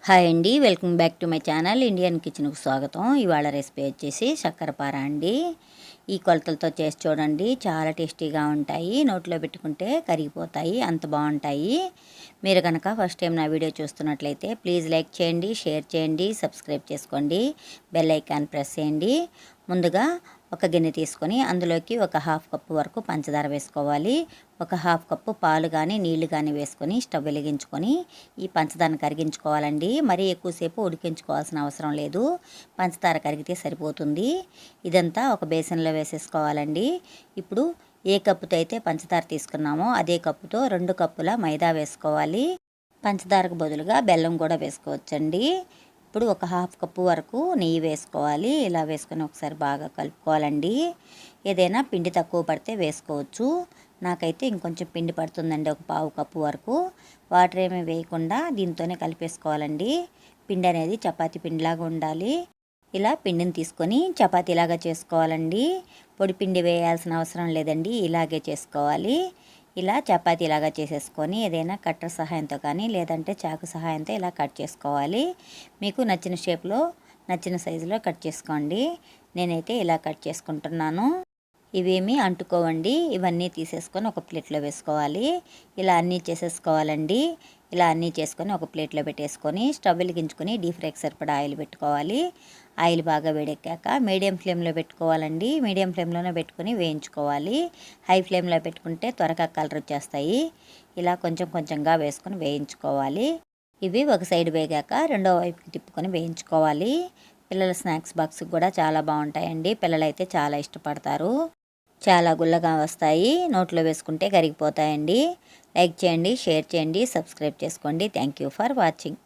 Hi అండి, welcome back to my channel Indian కిచెన్కు స్వాగతం. ఇవాళ రెసిపీ వచ్చేసి చక్కెరపార అండి. ఈ కొలతలతో చేసి చూడండి, చాలా టేస్టీగా ఉంటాయి. నోట్లో పెట్టుకుంటే కరిగిపోతాయి, అంత బాగుంటాయి. మీరు కనుక ఫస్ట్ టైం నా వీడియో చూస్తున్నట్లయితే ప్లీజ్ లైక్ చేయండి, షేర్ చేయండి, సబ్స్క్రైబ్ చేసుకోండి, బెల్ ఐకాన్ ప్రెస్ చేయండి. ముందుగా ఒక గిన్నె తీసుకొని అందులోకి ఒక హాఫ్ కప్పు వరకు పంచదార వేసుకోవాలి. ఒక హాఫ్ కప్పు పాలు కానీ నీళ్లు కానీ వేసుకొని స్టవ్ వెలిగించుకొని ఈ పంచదారను కరిగించుకోవాలండి. మరీ ఎక్కువసేపు ఉడికించుకోవాల్సిన అవసరం లేదు, పంచదార కరిగితే సరిపోతుంది. ఇదంతా ఒక బేసిన్లో వేసేసుకోవాలండి. ఇప్పుడు ఏ కప్పుతో అయితే పంచదార తీసుకున్నామో అదే కప్పుతో 2 కప్పుల మైదా వేసుకోవాలి. పంచదారకు బదులుగా బెల్లం కూడా వేసుకోవచ్చండి. ఇప్పుడు ఒక హాఫ్ కప్పు వరకు నెయ్యి వేసుకోవాలి. ఇలా వేసుకొని ఒకసారి బాగా కలుపుకోవాలండి. ఏదైనా పిండి తక్కువ పడితే వేసుకోవచ్చు. నాకైతే ఇంకొంచెం పిండి పడుతుందండి, ఒక పావు కప్పు వరకు. వాటర్ ఏమీ వేయకుండా దీంతోనే కలిపేసుకోవాలండి. పిండి అనేది చపాతీ పిండిలాగా ఉండాలి. ఇలా పిండిని తీసుకొని చపాతీలాగా చేసుకోవాలండి. పొడి పిండి వేయాల్సిన అవసరం లేదండి, ఇలాగే చేసుకోవాలి. ఇలా చపాతీలాగా చేసేసుకొని ఏదైనా కట్టర్ సహాయంతో కానీ లేదంటే చాకు సహాయంతో ఇలా కట్ చేసుకోవాలి. మీకు నచ్చిన షేప్లో నచ్చిన సైజులో కట్ చేసుకోండి. నేనైతే ఇలా కట్ చేసుకుంటున్నాను. ఇవేమీ అంటుకోవండి. ఇవన్నీ తీసేసుకొని ఒక ప్లేట్లో వేసుకోవాలి. ఇలా అన్నీ చేసేసుకోవాలండి. ఇలా అన్నీ చేసుకొని ఒక ప్లేట్లో పెట్టేసుకొని స్టవ్ వెలిగించుకొని డీప్ ఫ్రైకి సరిపడా ఆయిల్ పెట్టుకోవాలి. ఆయిల్ బాగా వేడెక్కాక మీడియం ఫ్లేమ్లో పెట్టుకోవాలండి. మీడియం ఫ్లేమ్లోనే పెట్టుకొని వేయించుకోవాలి. హై ఫ్లేమ్లో పెట్టుకుంటే త్వరగా కలర్ వచ్చేస్తాయి. ఇలా కొంచెం కొంచెంగా వేసుకొని వేయించుకోవాలి. ఇవి ఒక సైడ్ వేగాక రెండో వైపుకి తిప్పుకొని వేయించుకోవాలి. పిల్లల స్నాక్స్ బాక్స్కి కూడా చాలా బాగుంటాయండి. పిల్లలైతే చాలా ఇష్టపడతారు. చాలా గుల్లగా వస్తాయి, నోట్లో వేసుకుంటే కరిగిపోతాయండి. లైక్ చేయండి, షేర్ చేయండి, సబ్స్క్రైబ్ చేసుకోండి. Thank you for watching.